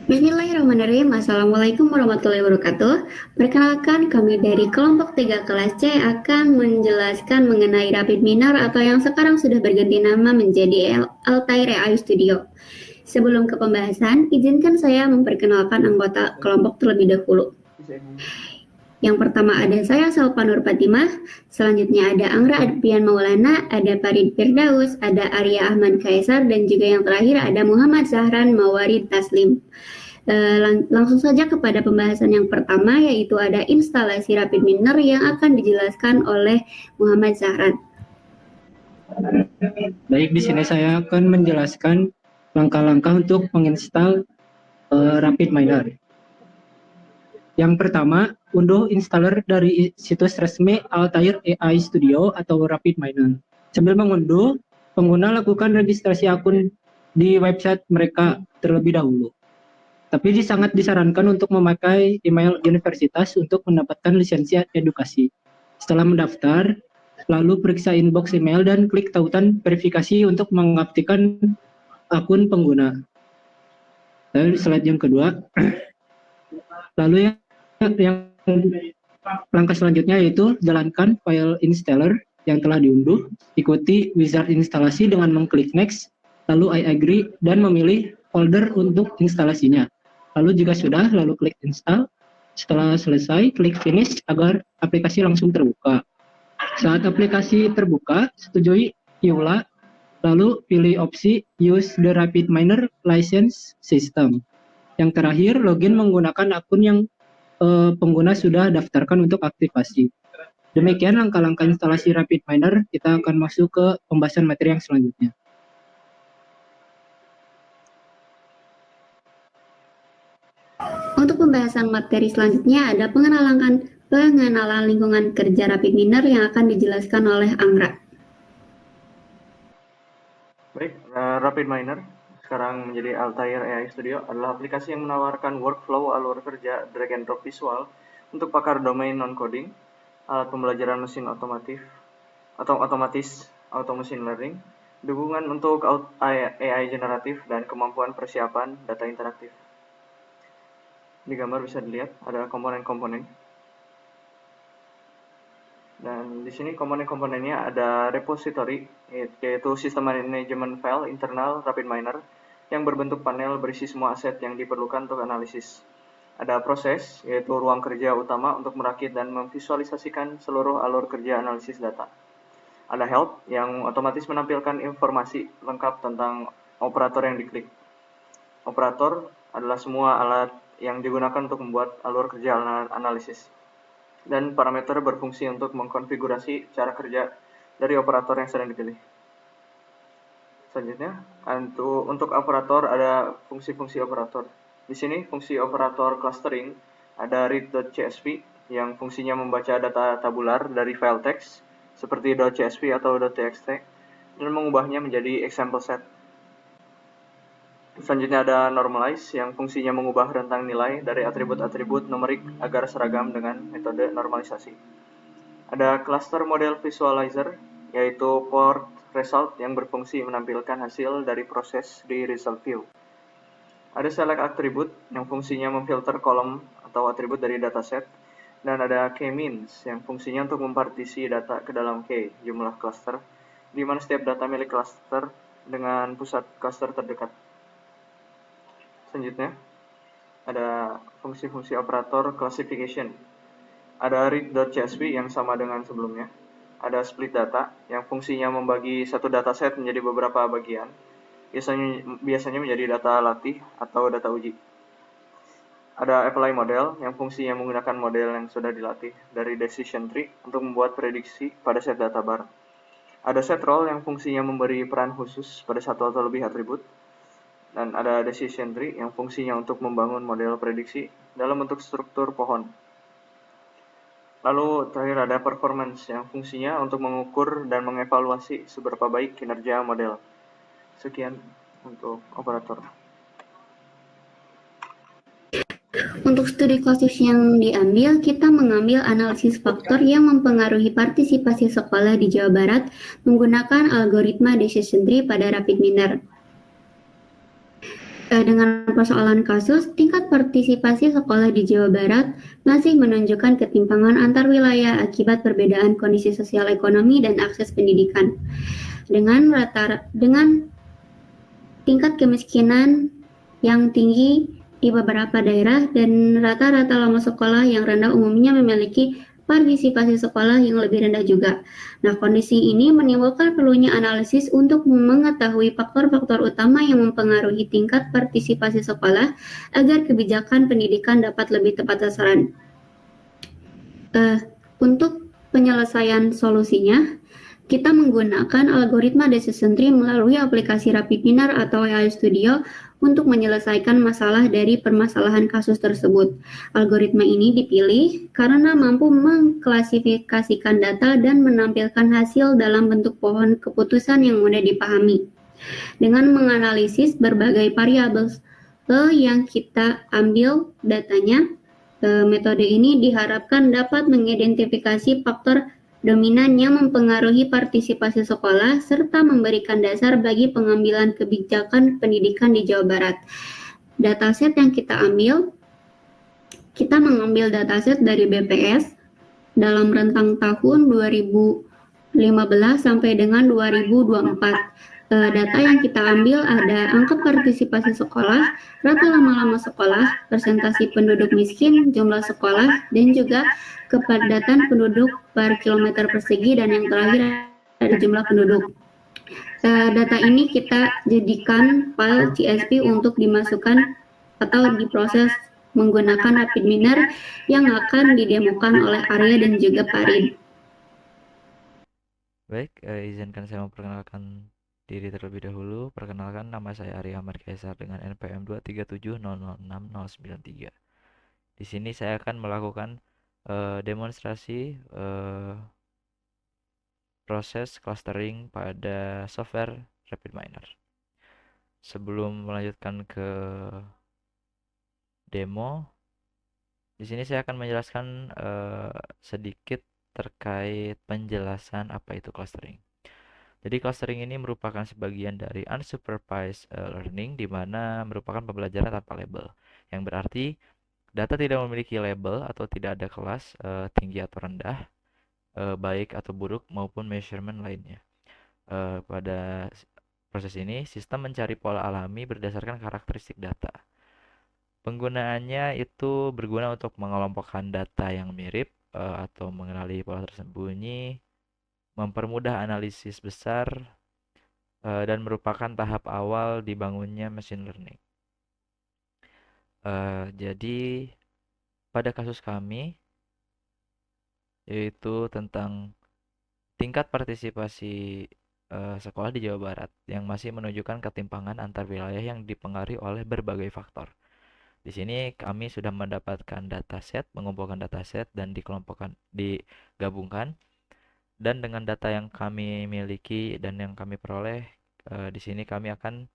Bismillahirrahmanirrahim. Assalamualaikum warahmatullahi wabarakatuh. Perkenalkan, kami dari kelompok 3 kelas C akan menjelaskan mengenai Rapid Minor atau yang sekarang sudah berganti nama menjadi Altair AI Studio. Sebelum ke pembahasan, izinkan saya memperkenalkan anggota kelompok terlebih dahulu. Yang pertama ada saya Salpa Nur Fatimah, selanjutnya ada Angra Adpian Maulana, ada Farid Firdaus, ada Arya Ahmad Kaisar, dan juga yang terakhir ada Muhammad Zahran Mawarid Taslim. Langsung saja kepada pembahasan yang pertama, yaitu ada instalasi Rapid Miner yang akan dijelaskan oleh Muhammad Zahran. Baik, di sini saya akan menjelaskan langkah-langkah untuk menginstal Rapid Miner. Yang pertama, unduh installer dari situs resmi Altair AI Studio atau Rapid Miner. Sambil mengunduh, pengguna lakukan registrasi akun di website mereka terlebih dahulu. Tapi sangat disarankan untuk memakai email universitas untuk mendapatkan lisensi edukasi. Setelah mendaftar, lalu periksa inbox email dan klik tautan verifikasi untuk mengaktifkan akun pengguna. Lalu slide yang kedua. Lalu yang langkah selanjutnya yaitu jalankan file installer yang telah diunduh, ikuti wizard instalasi dengan mengklik next, lalu I agree dan memilih folder untuk instalasinya. Lalu jika sudah, lalu klik install. Setelah selesai, klik finish agar aplikasi langsung terbuka. Saat aplikasi terbuka, setujui EULA, lalu pilih opsi use the Rapid Miner license system. Yang terakhir, login menggunakan akun yang pengguna sudah daftarkan untuk aktivasi. Demikian langkah-langkah instalasi Rapid Miner. Kita akan masuk ke pembahasan materi yang selanjutnya. Untuk pembahasan materi selanjutnya ada pengenalan lingkungan kerja Rapid Miner yang akan dijelaskan oleh Angra. Baik, Rapid Miner sekarang menjadi Altair AI Studio adalah aplikasi yang menawarkan workflow alur kerja drag and drop visual untuk pakar domain non-coding, alat pembelajaran mesin otomatis auto machine learning, dukungan untuk AI generatif, dan kemampuan persiapan data interaktif. Di gambar bisa dilihat ada komponen-komponen. Dan di sini komponen-komponennya ada repository, yaitu sistem manajemen file internal Rapid Miner yang berbentuk panel berisi semua aset yang diperlukan untuk analisis. Ada proses, yaitu ruang kerja utama untuk merakit dan memvisualisasikan seluruh alur kerja analisis data. Ada help yang otomatis menampilkan informasi lengkap tentang operator yang diklik. Operator adalah semua alat yang digunakan untuk membuat alur kerja analisis. Dan parameter berfungsi untuk mengkonfigurasi cara kerja dari operator yang sedang dipilih. Selanjutnya, untuk operator ada fungsi-fungsi operator. Di sini fungsi operator clustering ada read.csv yang fungsinya membaca data tabular dari file teks seperti .csv atau .txt dan mengubahnya menjadi example set. Selanjutnya ada normalize yang fungsinya mengubah rentang nilai dari atribut-atribut numerik agar seragam dengan metode normalisasi. Ada cluster model visualizer, yaitu port result yang berfungsi menampilkan hasil dari proses di result view. Ada select attribute yang fungsinya memfilter kolom atau atribut dari dataset. Dan ada k-means yang fungsinya untuk mempartisi data ke dalam k, jumlah cluster, di mana setiap data milik cluster dengan pusat cluster terdekat. Selanjutnya, ada fungsi-fungsi operator classification. Ada read.csv yang sama dengan sebelumnya. Ada split data yang fungsinya membagi satu dataset menjadi beberapa bagian. Biasanya menjadi data latih atau data uji. Ada apply model yang fungsinya menggunakan model yang sudah dilatih dari decision tree untuk membuat prediksi pada set data bar. Ada set role yang fungsinya memberi peran khusus pada satu atau lebih atribut. Dan ada decision tree yang fungsinya untuk membangun model prediksi dalam bentuk struktur pohon. Lalu terakhir ada performance yang fungsinya untuk mengukur dan mengevaluasi seberapa baik kinerja model. Sekian untuk operator. Untuk studi kasus yang diambil, kita mengambil analisis faktor yang mempengaruhi partisipasi sekolah di Jawa Barat menggunakan algoritma decision tree pada Rapid Miner. Terkait dengan persoalan kasus, tingkat partisipasi sekolah di Jawa Barat masih menunjukkan ketimpangan antar wilayah akibat perbedaan kondisi sosial ekonomi dan akses pendidikan. Dengan tingkat kemiskinan yang tinggi di beberapa daerah dan rata-rata lama sekolah yang rendah umumnya memiliki partisipasi sekolah yang lebih rendah juga. Nah, kondisi ini menimbulkan perlunya analisis untuk mengetahui faktor-faktor utama yang mempengaruhi tingkat partisipasi sekolah agar kebijakan pendidikan dapat lebih tepat sasaran. Untuk penyelesaian solusinya, kita menggunakan algoritma decision tree melalui aplikasi RapidMiner atau AI Studio untuk menyelesaikan masalah dari permasalahan kasus tersebut. Algoritma ini dipilih karena mampu mengklasifikasikan data dan menampilkan hasil dalam bentuk pohon keputusan yang mudah dipahami. Dengan menganalisis berbagai variabel yang kita ambil datanya, metode ini diharapkan dapat mengidentifikasi faktor dominan yang mempengaruhi partisipasi sekolah serta memberikan dasar bagi pengambilan kebijakan pendidikan di Jawa Barat. Dataset yang kita mengambil dataset dari BPS dalam rentang tahun 2015 sampai dengan 2024. Data yang kita ambil ada angka partisipasi sekolah, rata lama-lama sekolah, persentase penduduk miskin, jumlah sekolah, dan juga kepadatan penduduk per kilometer persegi, dan yang terakhir ada jumlah penduduk. Data ini kita jadikan file CSV untuk dimasukkan atau diproses menggunakan RapidMiner yang akan didemokan oleh Arya dan juga Farid. Baik, izinkan saya memperkenalkan diri terlebih dahulu. Perkenalkan, nama saya Arya Ahmad Kaisar dengan NPM 237006093. Di sini saya akan melakukan demonstrasi proses clustering pada software RapidMiner. Sebelum melanjutkan ke demo, di sini saya akan menjelaskan sedikit terkait penjelasan apa itu clustering. Jadi clustering ini merupakan sebagian dari unsupervised learning, di mana merupakan pembelajaran tanpa label, yang berarti data tidak memiliki label atau tidak ada kelas tinggi atau rendah, baik atau buruk maupun measurement lainnya. Pada proses ini, sistem mencari pola alami berdasarkan karakteristik data. Penggunaannya itu berguna untuk mengelompokkan data yang mirip atau mengenali pola tersembunyi, mempermudah analisis besar, dan merupakan tahap awal dibangunnya machine learning. Jadi pada kasus kami, yaitu tentang tingkat partisipasi sekolah di Jawa Barat yang masih menunjukkan ketimpangan antar wilayah yang dipengaruhi oleh berbagai faktor. Di sini kami sudah mendapatkan dataset, mengumpulkan dataset dan digabungkan. Dan dengan data yang kami miliki dan yang kami peroleh, di sini kami akan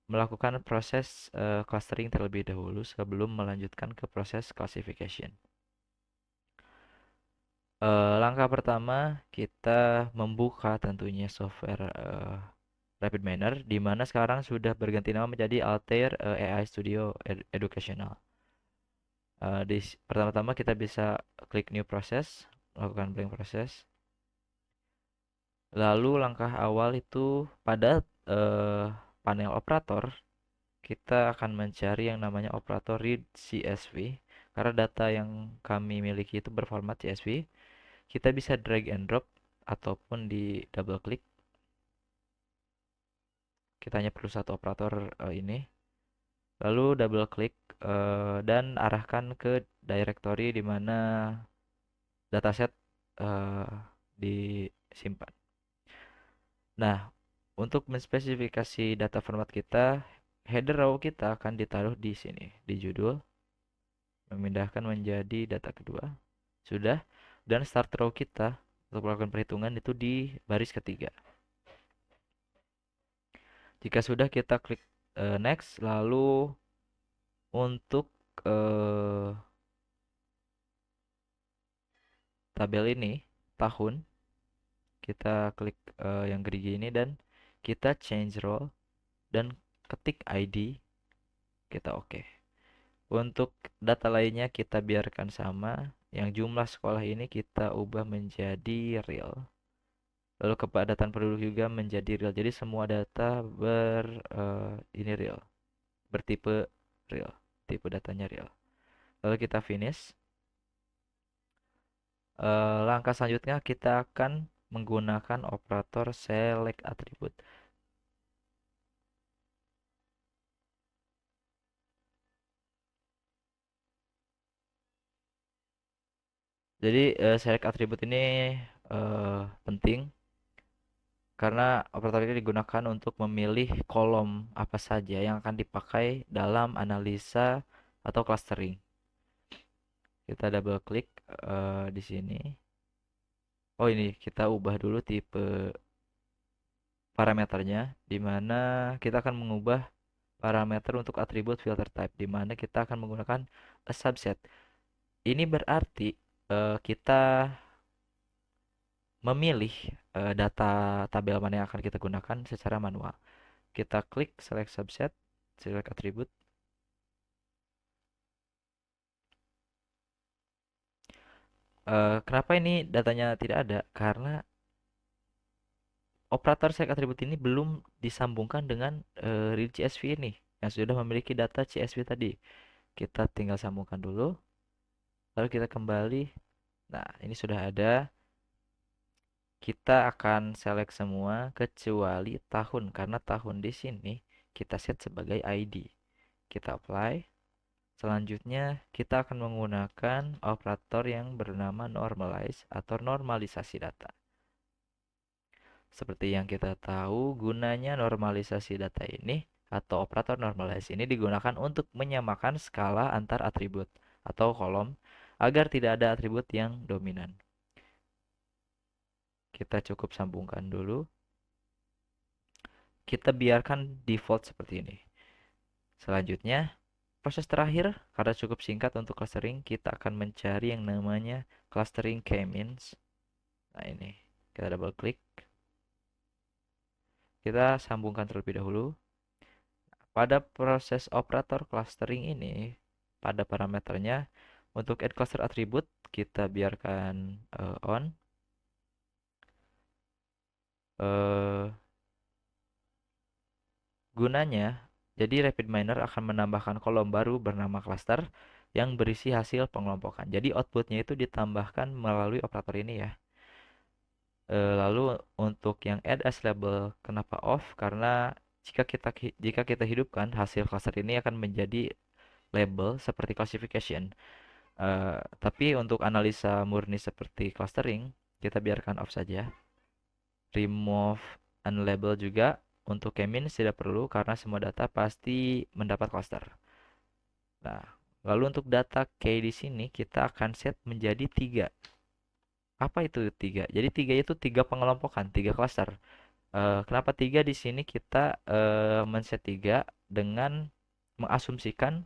melakukan proses clustering terlebih dahulu sebelum melanjutkan ke proses classification. Langkah pertama, kita membuka tentunya software RapidMiner, di mana sekarang sudah berganti nama menjadi Altair AI Studio Educational. Pertama-tama kita bisa klik New Process, lakukan blank process. Lalu langkah awal itu pada panel operator, kita akan mencari yang namanya operator read CSV. Karena data yang kami miliki itu berformat CSV, kita bisa drag and drop ataupun di double klik. Kita hanya perlu satu operator ini. Lalu double klik dan arahkan ke directory di mana dataset disimpan. Nah, untuk menspesifikasi data format kita, header row kita akan ditaruh di sini, di judul, memindahkan menjadi data kedua. Sudah, dan start row kita untuk melakukan perhitungan itu di baris ketiga. Jika sudah, kita klik next, lalu untuk tabel ini, tahun, kita klik yang gerigi ini dan kita change role dan ketik ID kita oke. Untuk data lainnya kita biarkan sama. Yang jumlah sekolah ini kita ubah menjadi real. Lalu kepadatan penduduk juga menjadi real. Jadi semua data ini real, bertipe real, tipe datanya real. Lalu kita finish. Langkah selanjutnya kita akan menggunakan operator select attribute. Jadi select attribute ini penting karena operator ini digunakan untuk memilih kolom apa saja yang akan dipakai dalam analisa atau clustering. Kita double klik di sini. Oh, ini kita ubah dulu tipe parameternya, di mana kita akan mengubah parameter untuk atribut filter type, di mana kita akan menggunakan a subset. Ini berarti kita memilih data tabel mana yang akan kita gunakan secara manual. Kita klik select subset, select attribute. Kenapa ini datanya tidak ada? Karena operator select attribute ini belum disambungkan dengan real CSV ini yang sudah memiliki data CSV tadi. Kita tinggal sambungkan dulu, lalu kita kembali. Nah, ini sudah ada. Kita akan select semua kecuali tahun, karena tahun di sini kita set sebagai ID. Kita apply. Selanjutnya, kita akan menggunakan operator yang bernama normalize atau normalisasi data. Seperti yang kita tahu, gunanya normalisasi data ini atau operator normalize ini digunakan untuk menyamakan skala antar atribut atau kolom agar tidak ada atribut yang dominan. Kita cukup sambungkan dulu. Kita biarkan default seperti ini. Selanjutnya, proses terakhir, karena cukup singkat untuk clustering, kita akan mencari yang namanya clustering k-means. Nah, ini kita double klik. Kita sambungkan terlebih dahulu. Pada proses operator clustering ini, pada parameternya, untuk add cluster attribute, kita biarkan on. Gunanya, jadi RapidMiner akan menambahkan kolom baru bernama cluster yang berisi hasil pengelompokan. Jadi outputnya itu ditambahkan melalui operator ini ya. Lalu untuk yang add as label, kenapa off? Karena jika kita hidupkan, hasil cluster ini akan menjadi label seperti classification. Tapi untuk analisa murni seperti clustering, kita biarkan off saja. Remove unlabel juga. Untuk k-means tidak perlu karena semua data pasti mendapat cluster. Nah, lalu untuk data k di sini kita akan set menjadi 3. Apa itu 3? Jadi 3 itu 3 pengelompokan, 3 cluster. Kenapa 3 di sini kita men-set 3 dengan mengasumsikan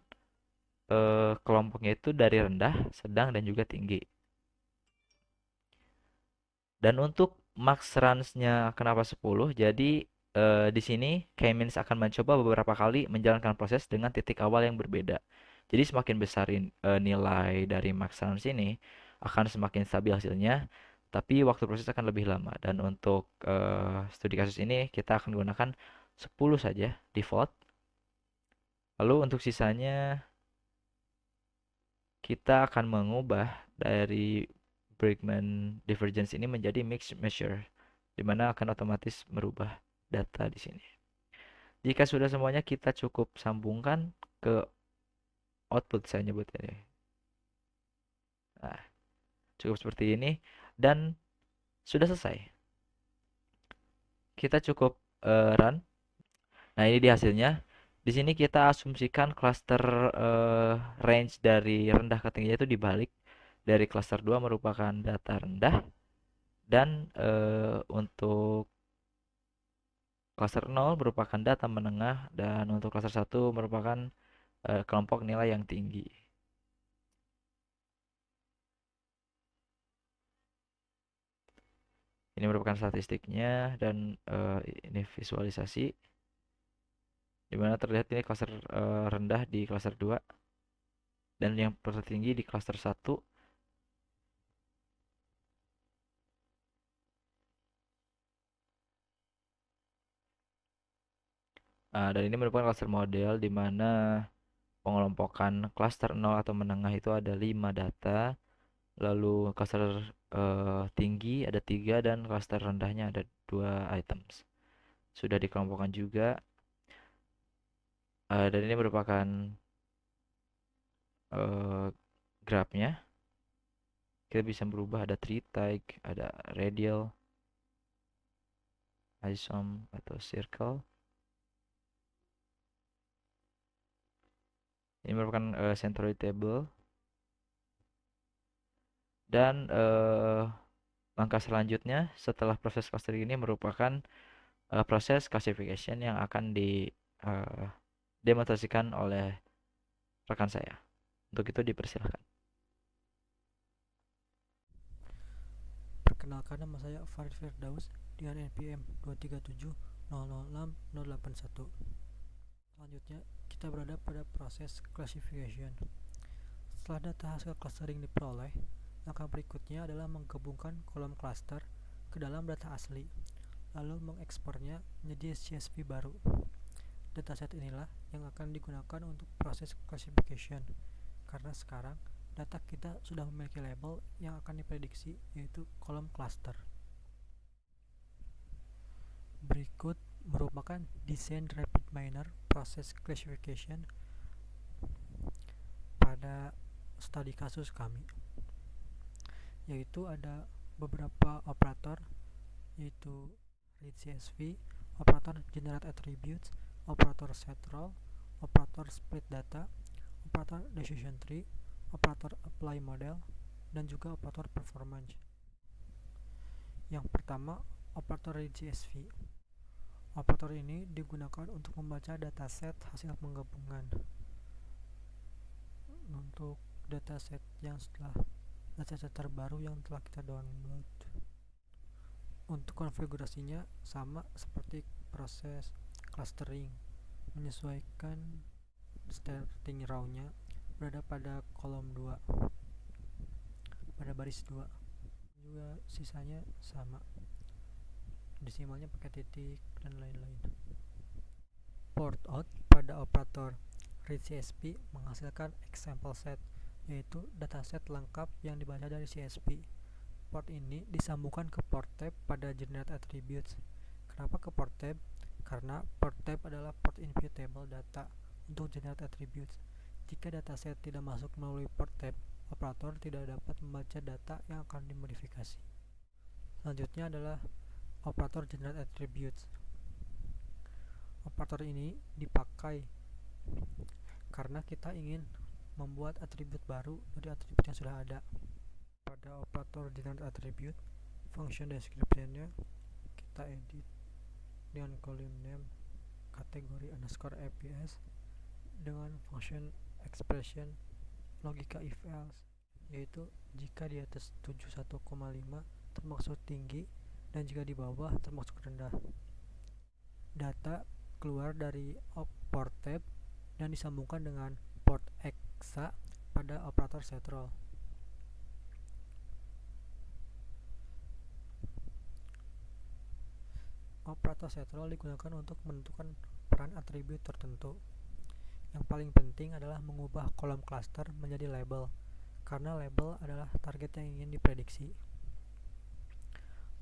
kelompoknya itu dari rendah, sedang, dan juga tinggi. Dan untuk max runs-nya kenapa 10? Jadi di sini k-means akan mencoba beberapa kali menjalankan proses dengan titik awal yang berbeda. Jadi semakin besar nilai dari max runs ini akan semakin stabil hasilnya, tapi waktu proses akan lebih lama. Dan untuk studi kasus ini kita akan gunakan 10 saja default. Lalu untuk sisanya kita akan mengubah dari Bregman divergence ini menjadi mixed measure, di mana akan otomatis merubah data di sini. Jika sudah semuanya, kita cukup sambungkan ke output, saya nyebutnya ini. Nah, cukup seperti ini dan sudah selesai. Kita cukup run. Nah, ini di hasilnya. Di sini kita asumsikan cluster range dari rendah ke tinggi itu dibalik. Dari cluster 2 merupakan data rendah dan untuk cluster 0 merupakan data menengah dan untuk cluster 1 merupakan kelompok nilai yang tinggi. Ini merupakan statistiknya dan ini visualisasi. Dimana terlihat ini cluster rendah di cluster 2 dan yang tertinggi di cluster 1. Dan ini merupakan cluster model di mana pengelompokan cluster 0 atau menengah itu ada 5 data, lalu cluster tinggi ada 3 dan cluster rendahnya ada 2 items. Sudah dikelompokkan juga, dan ini merupakan grafnya. Kita bisa berubah, ada tree tag, ada radial, isom atau circle. Ini merupakan centroid table. Dan langkah selanjutnya setelah proses clustering ini merupakan proses classification yang akan demonstrasikan oleh rekan saya. Untuk itu dipersilahkan. Perkenalkan, nama saya Farid Firdaus dengan NPM 237006061. Selanjutnya kita berada pada proses classification. Setelah data hasil clustering diperoleh, langkah berikutnya adalah menggabungkan kolom cluster ke dalam data asli, lalu mengekspornya menjadi CSV baru. Dataset inilah yang akan digunakan untuk proses classification, karena sekarang data kita sudah memiliki label yang akan diprediksi, yaitu kolom cluster. Berikut merupakan desain RapidMiner proses classification pada studi kasus kami, yaitu ada beberapa operator, yaitu read CSV, operator generate attributes, operator setrol, operator split data, operator decision tree, operator apply model, dan juga operator performance. Yang pertama, operator read CSV. Operator ini digunakan untuk membaca dataset hasil penggabungan. Untuk dataset yang setelah dataset terbaru yang telah kita download. Untuk konfigurasinya sama seperti proses clustering, menyesuaikan starting row-nya berada pada kolom 2, pada baris 2. Juga sisanya sama, desimalnya pakai titik dan lain-lain. Port out pada operator read CSV menghasilkan example set, yaitu dataset lengkap yang dibaca dari CSV. Port ini disambungkan ke port tab pada generate attributes. Kenapa ke port tab? Karena port tab adalah port input table data untuk generate attributes. Jika dataset tidak masuk melalui port tab, operator tidak dapat membaca data yang akan dimodifikasi. Selanjutnya adalah operator generate attributes. Operator ini dipakai karena kita ingin membuat atribut baru dari atribut yang sudah ada. Pada operator generate attribute, function description-nya kita edit dengan column name kategori underscore APS dengan function expression logika if else, yaitu jika di atas 71,5 termaksud tinggi dan jika di bawah termaksud rendah. Data keluar dari port tab dan disambungkan dengan port exa pada operator setrol. Operator setrol digunakan untuk menentukan peran atribut tertentu. Yang paling penting adalah mengubah kolom cluster menjadi label, karena label adalah target yang ingin diprediksi.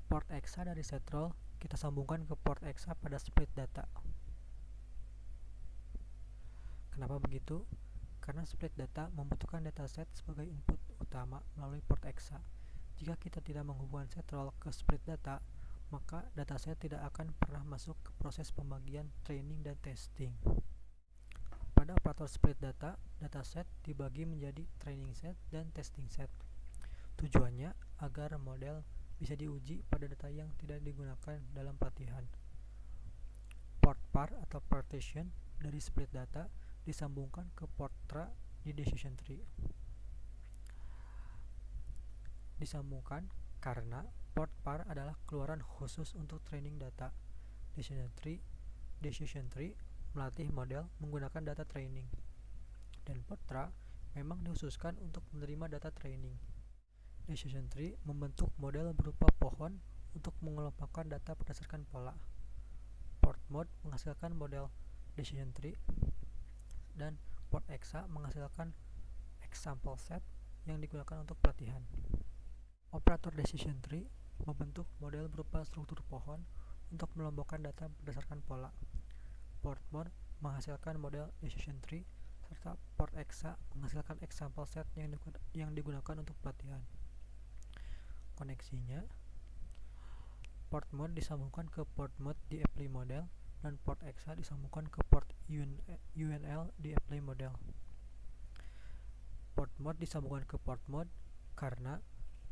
Port exa dari setrol kita sambungkan ke port exa pada split data. Kenapa begitu? Karena split data membutuhkan dataset sebagai input utama melalui port exa. Jika kita tidak menghubungkan setrol ke split data, maka dataset tidak akan pernah masuk ke proses pembagian training dan testing. Pada operator split data, dataset dibagi menjadi training set dan testing set. Tujuannya agar model bisa diuji pada data yang tidak digunakan dalam pelatihan. Port par atau partition dari split data disambungkan ke port tra di decision tree. Disambungkan karena port par adalah keluaran khusus untuk training data. Decision tree melatih model menggunakan data training. Dan Portra memang dikhususkan untuk menerima data training. Decision Tree membentuk model berupa pohon untuk mengelompokkan data berdasarkan pola. Portmod menghasilkan model Decision Tree, dan PortExa menghasilkan example set yang digunakan untuk pelatihan. Operator Decision Tree membentuk model berupa struktur pohon untuk melombokan data berdasarkan pola. Portmod menghasilkan model Decision Tree, serta PortExa menghasilkan example set yang digunakan untuk pelatihan. Koneksinya, Portmod disambungkan ke Portmod di Apply Model, dan PortExa disambungkan ke port UNL di Apply Model. Portmod disambungkan ke Portmod karena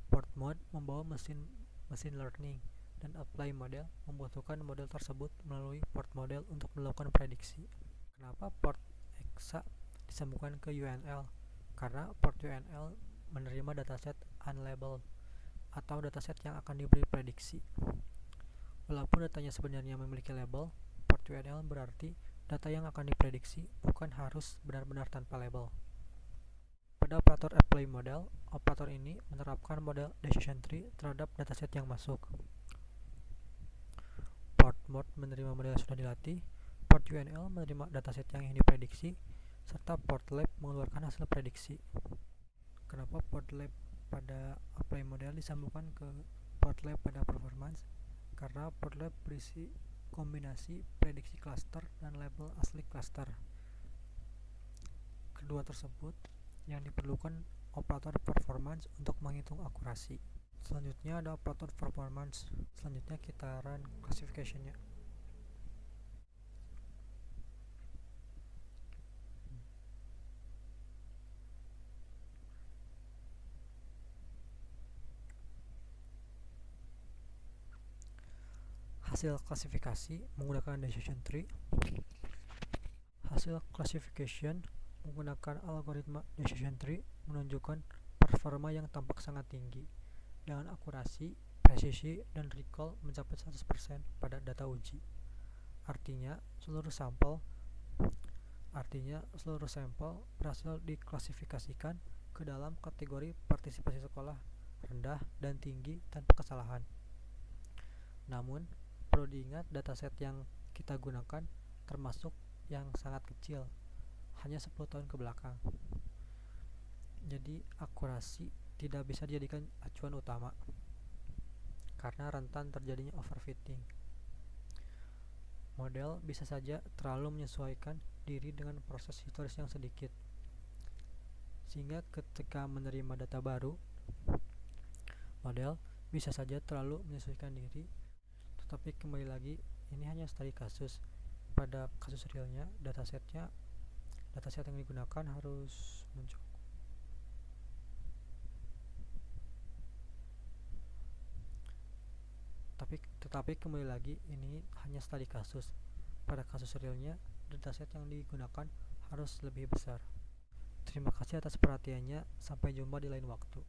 Portmod membawa mesin learning, dan Apply Model membutuhkan model tersebut melalui port model untuk melakukan prediksi. Kenapa PortExa disambungkan ke UNL? Karena port UNL menerima dataset unlabeled atau dataset yang akan diberi prediksi. Walaupun datanya sebenarnya memiliki label, port UNL berarti data yang akan diprediksi bukan harus benar-benar tanpa label. Pada operator Apply Model, operator ini menerapkan model Decision Tree terhadap dataset yang masuk. Portmod menerima model yang sudah dilatih, port UNL menerima dataset yang ingin diprediksi, serta Portlab mengeluarkan hasil prediksi. Kenapa Portlab pada Apply Model disambungkan ke Portlab pada Performance? Karena Portlab berisi kombinasi prediksi cluster dan label asli cluster. Kedua tersebut yang diperlukan operator performance untuk menghitung akurasi. Selanjutnya ada operator performance. Selanjutnya kita run classification-nya. Hasil klasifikasi menggunakan decision tree. Hasil classification menggunakan algoritma decision tree menunjukkan performa yang tampak sangat tinggi dengan akurasi, presisi, dan recall mencapai 100% pada data uji. Artinya seluruh sampel berhasil diklasifikasikan ke dalam kategori partisipasi sekolah rendah dan tinggi tanpa kesalahan. Namun, perlu diingat dataset yang kita gunakan termasuk yang sangat kecil, hanya 10 tahun ke belakang. Jadi akurasi tidak bisa dijadikan acuan utama karena rentan terjadinya overfitting. Model bisa saja terlalu menyesuaikan diri dengan proses historis yang sedikit, sehingga ketika menerima data baru, model bisa saja terlalu menyesuaikan diri. Tetapi kembali lagi, ini hanya studi kasus. Pada kasus realnya, dataset yang digunakan harus mencukupi. Tetapi kembali lagi, ini hanya studi kasus. Pada kasus realnya, dataset yang digunakan harus lebih besar. Terima kasih atas perhatiannya. Sampai jumpa di lain waktu.